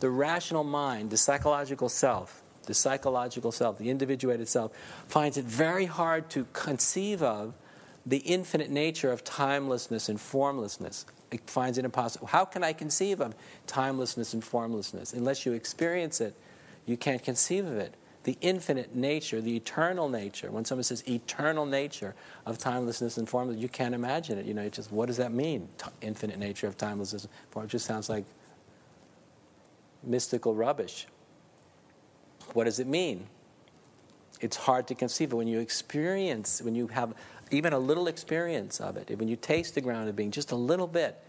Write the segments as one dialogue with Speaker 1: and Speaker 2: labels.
Speaker 1: the rational mind, the psychological self, the individuated self, finds it very hard to conceive of the infinite nature of timelessness and formlessness. It finds it impossible. How can I conceive of timelessness and formlessness? Unless you experience it, you can't conceive of it. The infinite nature, the eternal nature. When someone says eternal nature of timelessness and formlessness, you can't imagine it. It's just, what does that mean? Infinite nature of timelessness and formlessness. It just sounds like mystical rubbish. What does it mean? It's hard to conceive of. When you have even a little experience of it, when you taste the ground of being just a little bit,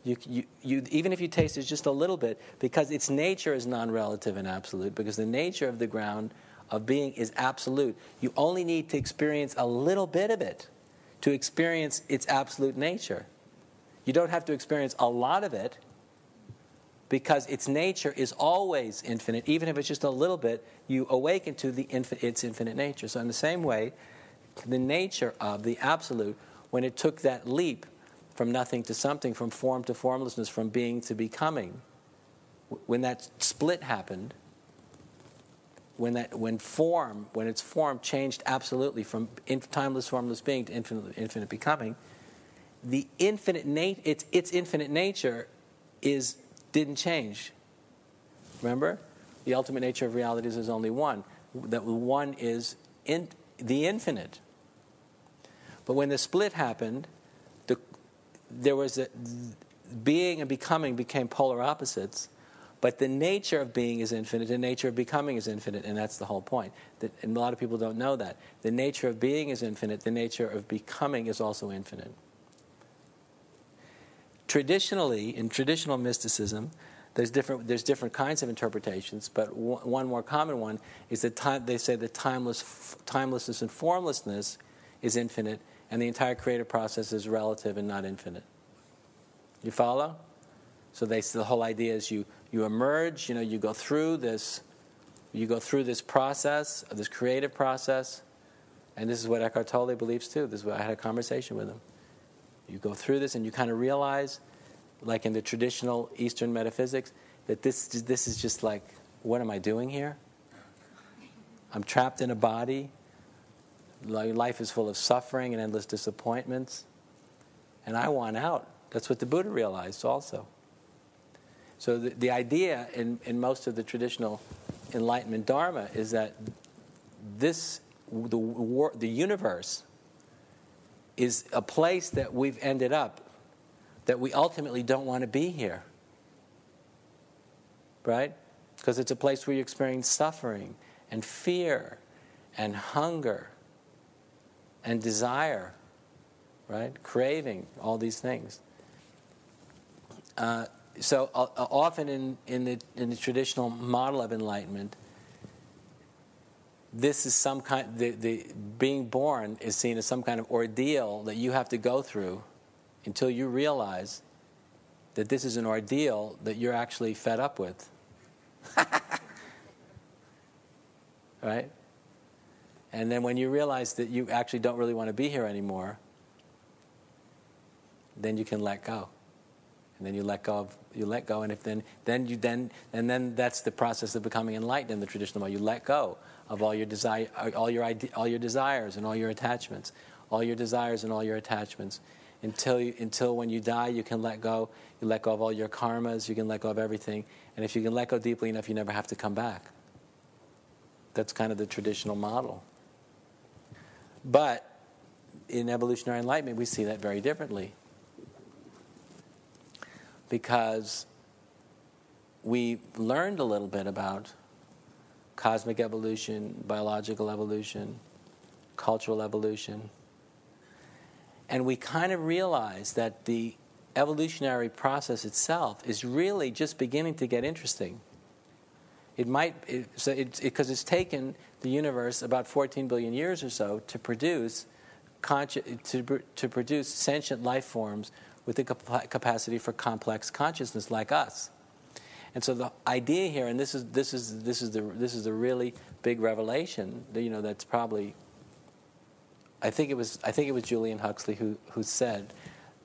Speaker 1: you even if you taste it just a little bit, because its nature is non-relative and absolute, because the nature of the ground of being is absolute, you only need to experience a little bit of it to experience its absolute nature. You don't have to experience a lot of it, because its nature is always infinite. Even if it's just a little bit, you awaken to its infinite nature. So in the same way, the nature of the absolute, when it took that leap from nothing to something, from form to formlessness, from being to becoming, when that split happened, when its form changed absolutely from timeless, formless being to infinite becoming, the its infinite nature didn't change. Remember, the ultimate nature of realities is only one. That one is the infinite. But when the split happened, there was being and becoming became polar opposites, but the nature of being is infinite, the nature of becoming is infinite, and that's the whole point. And a lot of people don't know that. The nature of being is infinite, the nature of becoming is also infinite. Traditionally, in traditional mysticism, there's different kinds of interpretations, but one more common one is that they say that timelessness and formlessness is infinite, and the entire creative process is relative and not infinite. You follow? So the whole idea is you emerge, you go through this process, this creative process, and this is what Eckhart Tolle believes too. This is what I had a conversation with him. You go through this and you kind of realize, like in the traditional Eastern metaphysics, that this is just like, what am I doing here? I'm trapped in a body. Life is full of suffering and endless disappointments. And I want out. That's what the Buddha realized also. So the idea in most of the traditional Enlightenment Dharma is that the universe is a place that we've ended up, that we ultimately don't want to be here. Right? Because it's a place where you experience suffering and fear and hunger and desire, right? Craving, all these things. So often in the traditional model of enlightenment, this is some kind. The being born is seen as some kind of ordeal that you have to go through until you realize that this is an ordeal that you're actually fed up with. Right? And then when you realize that you actually don't really want to be here anymore, then you can let go. And then you let go, and then that's the process of becoming enlightened in the traditional way. You let go of all your desires and all your attachments, until when you die, you can let go. You let go of all your karmas. You can let go of everything. And if you can let go deeply enough, you never have to come back. That's kind of the traditional model. But in evolutionary enlightenment, we see that very differently. Because we learned a little bit about cosmic evolution, biological evolution, cultural evolution. And we kind of realized that the evolutionary process itself is really just beginning to get interesting. Because it's taken the universe about 14 billion years or so to produce sentient life forms with the capacity for complex consciousness like us. And so the idea here, and this is the really big revelation. That's probably. I think it was Julian Huxley who said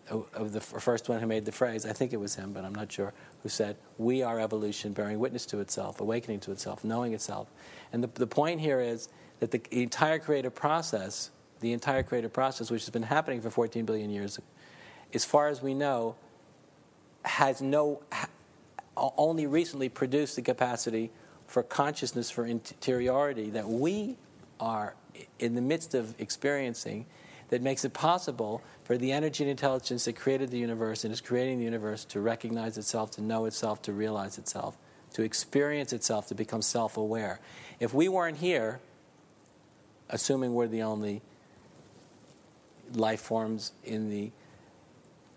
Speaker 1: of the first one who made the phrase, I think it was him, but I'm not sure, who said, we are evolution bearing witness to itself, awakening to itself, knowing itself. And the point here is that the entire creative process, which has been happening for 14 billion years, as far as we know, has only recently produced the capacity for consciousness, for interiority that we are in the midst of experiencing, that makes it possible for the energy and intelligence that created the universe and is creating the universe to recognize itself, to know itself, to realize itself, to experience itself, to become self-aware. If we weren't here, assuming we're the only life forms in the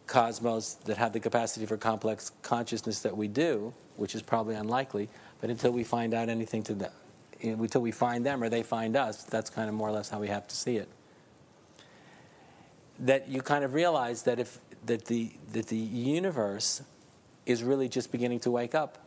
Speaker 1: cosmos that have the capacity for complex consciousness that we do, which is probably unlikely, but until we find out anything to them, until we find them or they find us, that's kind of more or less how we have to see it. That you kind of realize that the universe is really just beginning to wake up.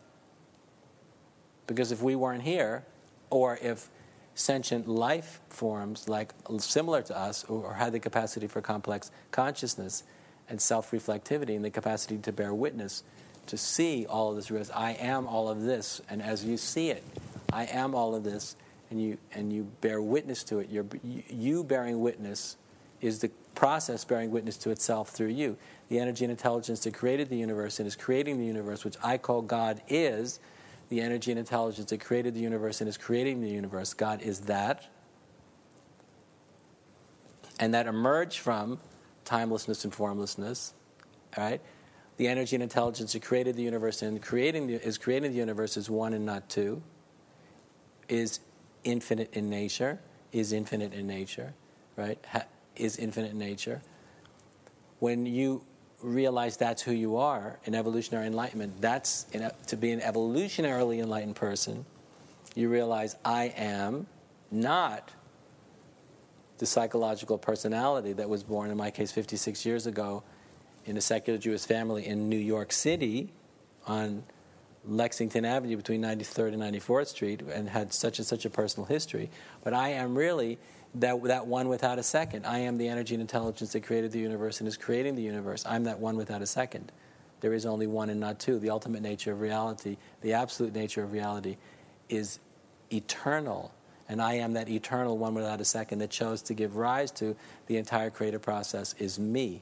Speaker 1: Because if we weren't here, or if sentient life forms like similar to us, or had the capacity for complex consciousness and self-reflectivity and the capacity to bear witness, to see all of this, I am all of this, and as you see it, I am all of this, and you bear witness to it. You bearing witness is the process bearing witness to itself through you. The energy and intelligence that created the universe and is creating the universe, which I call God, is the energy and intelligence that created the universe and is creating the universe. God is that. And that emerged from timelessness and formlessness. All right? The energy and intelligence that created the universe and creating the universe is one and not two. Is infinite in nature. Right? Is infinite in nature. When you realize that's who you are in evolutionary enlightenment, to be an evolutionarily enlightened person, you realize I am not the psychological personality that was born, in my case, 56 years ago in a secular Jewish family in New York City on Lexington Avenue between 93rd and 94th Street and had such and such a personal history. But I am really that one without a second. I am the energy and intelligence that created the universe and is creating the universe. I'm that one without a second. There is only one and not two. The ultimate nature of reality, the absolute nature of reality, is eternal. And I am that eternal one without a second that chose to give rise to the entire creative process is me.